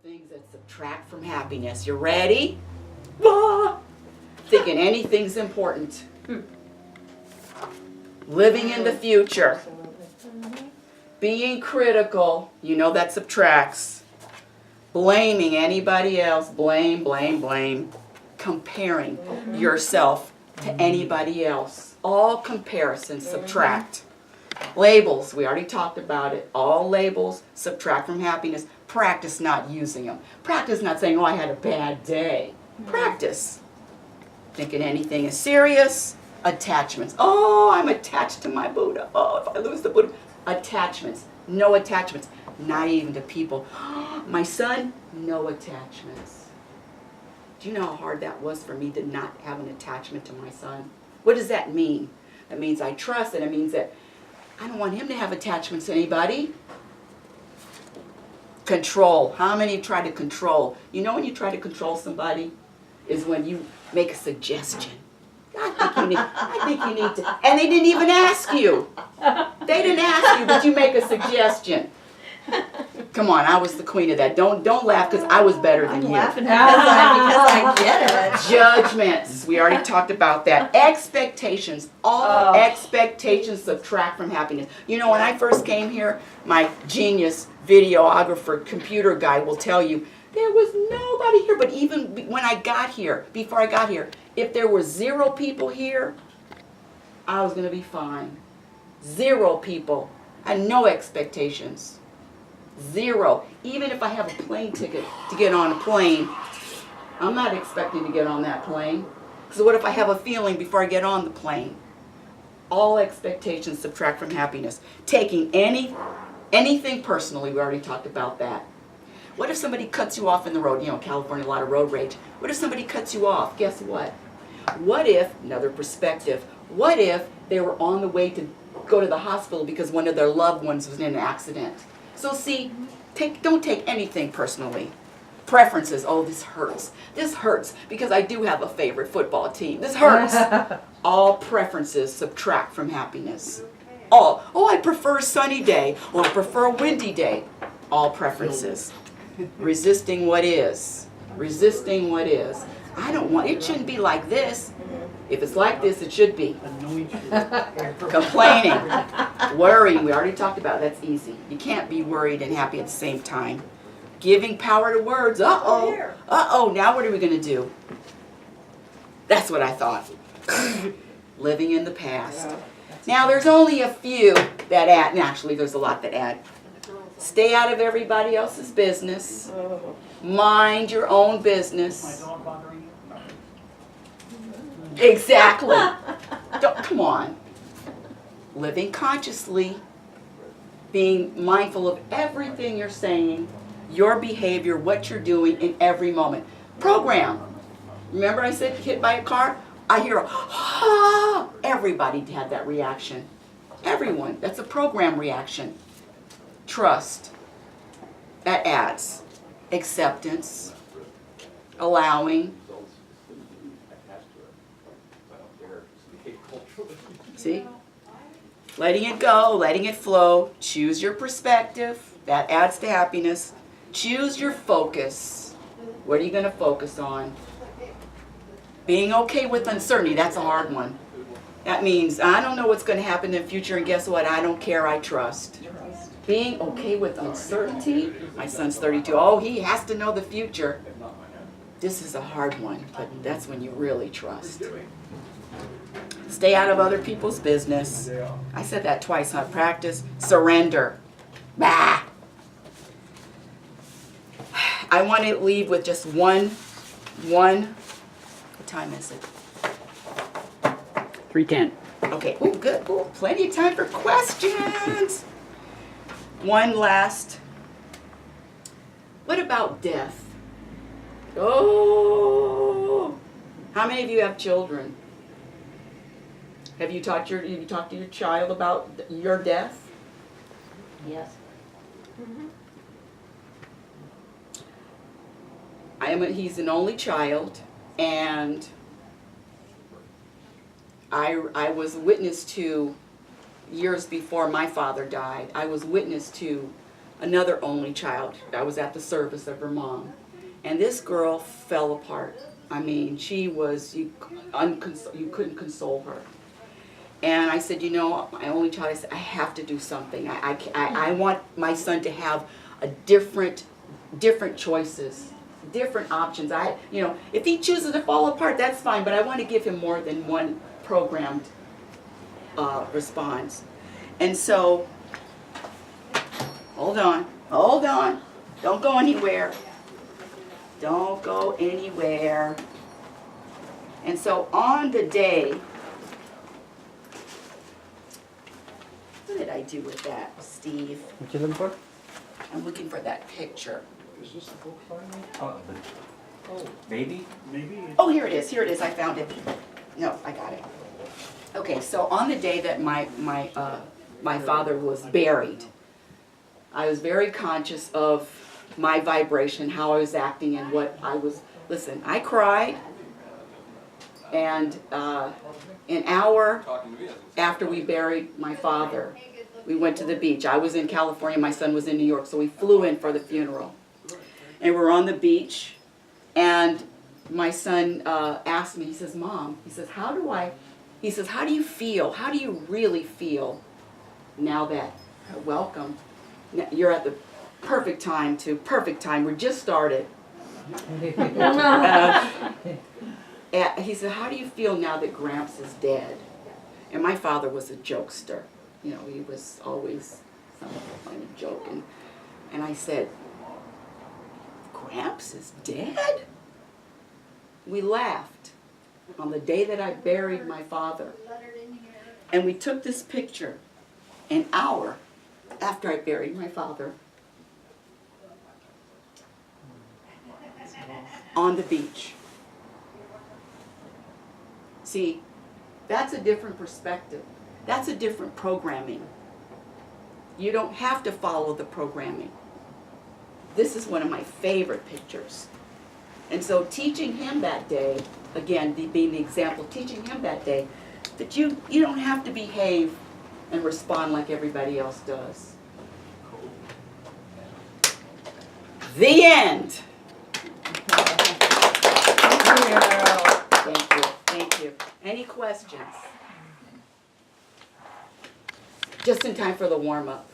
Things that subtract from happiness. You ready? Ah! Thinking anything's important. Living in the future. Being critical. You know that subtracts. Blaming anybody else. Blame, blame, blame. Comparing yourself to anybody else. All comparisons subtract. Labels, we already talked about it. All labels subtract from happiness. Practice not using them. Practice not saying, oh, I had a bad day. Practice. Thinking anything is serious. Attachments. Oh, I'm attached to my Buddha. Oh, if I lose the Buddha. Attachments. No attachments. Not even to people. My son, no attachments. Do you know how hard that was for me to not have an attachment to my son? What does that mean? That means I trust, and it means that I don't want him to have attachments to anybody. Control. How many try to control? You know when you try to control somebody is when you make a suggestion. I think you need to. And they didn't even ask you. They didn't ask you, but you make a suggestion. Come on, I was the queen of that. Don't laugh because I was better than you. I'm laughing because I get it. Judgments. We already talked about that. Expectations. All expectations subtract from happiness. You know, when I first came here, my genius videographer, computer guy will tell you, there was nobody here. But even when I got here, before I got here, if there were 0 people here, I was going to be fine. 0 people. I had no expectations. 0. Even if I have a plane ticket to get on a plane, I'm not expecting to get on that plane. So what if I have a feeling before I get on the plane? All expectations subtract from happiness. Taking anything personally, we already talked about that. What if somebody cuts you off in the road? You know, California, a lot of road rage. What if somebody cuts you off? Guess what? What if, another perspective, what if they were on the way to go to the hospital because one of their loved ones was in an accident? So see, don't take anything personally. Preferences, oh, this hurts. This hurts because I do have a favorite football team. This hurts. All preferences subtract from happiness. All, oh, I prefer a sunny day, or I prefer a windy day. All preferences. Resisting what is. Resisting what is. I don't want, it shouldn't be like this. If it's like this, it should be. Complaining. Worrying, we already talked about, that's easy. You can't be worried and happy at the same time. Giving power to words. Uh-oh. Uh-oh, now what are we going to do? That's what I thought. Living in the past. Now there's only a few that add, and actually there's a lot that add. Stay out of everybody else's business. Mind your own business. My dog bothering you? Exactly. Come on. Living consciously, being mindful of everything you're saying, your behavior, what you're doing in every moment. Program. Remember I said hit by a car? I hear a, ah! Everybody had that reaction. Everyone. That's a program reaction. Trust. That adds. Acceptance. Allowing. See? Letting it go, letting it flow. Choose your perspective. That adds to happiness. Choose your focus. What are you going to focus on? Being okay with uncertainty. That's a hard one. That means I don't know what's going to happen in the future, and guess what? I don't care. I trust. Being okay with uncertainty. My son's 32. Oh, he has to know the future. This is a hard one, but that's when you really trust. Stay out of other people's business. I said that twice, huh? Practice. Surrender. Bah! I want to leave with just one, what time is it? 3:10. Okay, oh good, ooh, plenty of time for questions. One last. What about death? Oh! How many of you have children? Have you talked to your child about your death? Yes. He's an only child, and I was witness to, years before my father died, I was witness to another only child. I was at the service of her mom. And this girl fell apart. I mean, she was, you couldn't console her. And I said, you know, my only child, I said, I have to do something. I want my son to have a different choices, different options. You know, if he chooses to fall apart, that's fine, but I want to give him more than one programmed response. And so, hold on, don't go anywhere. Don't go anywhere. And so on the day, what did I do with that, Steve? What you looking for? I'm looking for that picture. Is this the book finally? Oh, maybe? Maybe. Oh, here it is, I found it. No, I got it. Okay, so on the day that my father was buried, I was very conscious of my vibration, how I was acting and what I was, listen, I cried, and an hour after we buried my father, we went to the beach. I was in California, my son was in New York, so we flew in for the funeral. And we're on the beach, and my son asked me, he says, Mom, he says, how do you feel? How do you really feel now that, welcome, you're at the perfect time, we're just started. He said, how do you feel now that Gramps is dead? And my father was a jokester. You know, he was always some funny joke. And I said, Gramps is dead? We laughed on the day that I buried my father. And we took this picture an hour after I buried my father on the beach. See, that's a different perspective. That's a different programming. You don't have to follow the programming. This is one of my favorite pictures. And so teaching him that day, again, being the example, teaching him that day, that you don't have to behave and respond like everybody else does. The end. Thank you. Any questions? Just in time for the warm-up.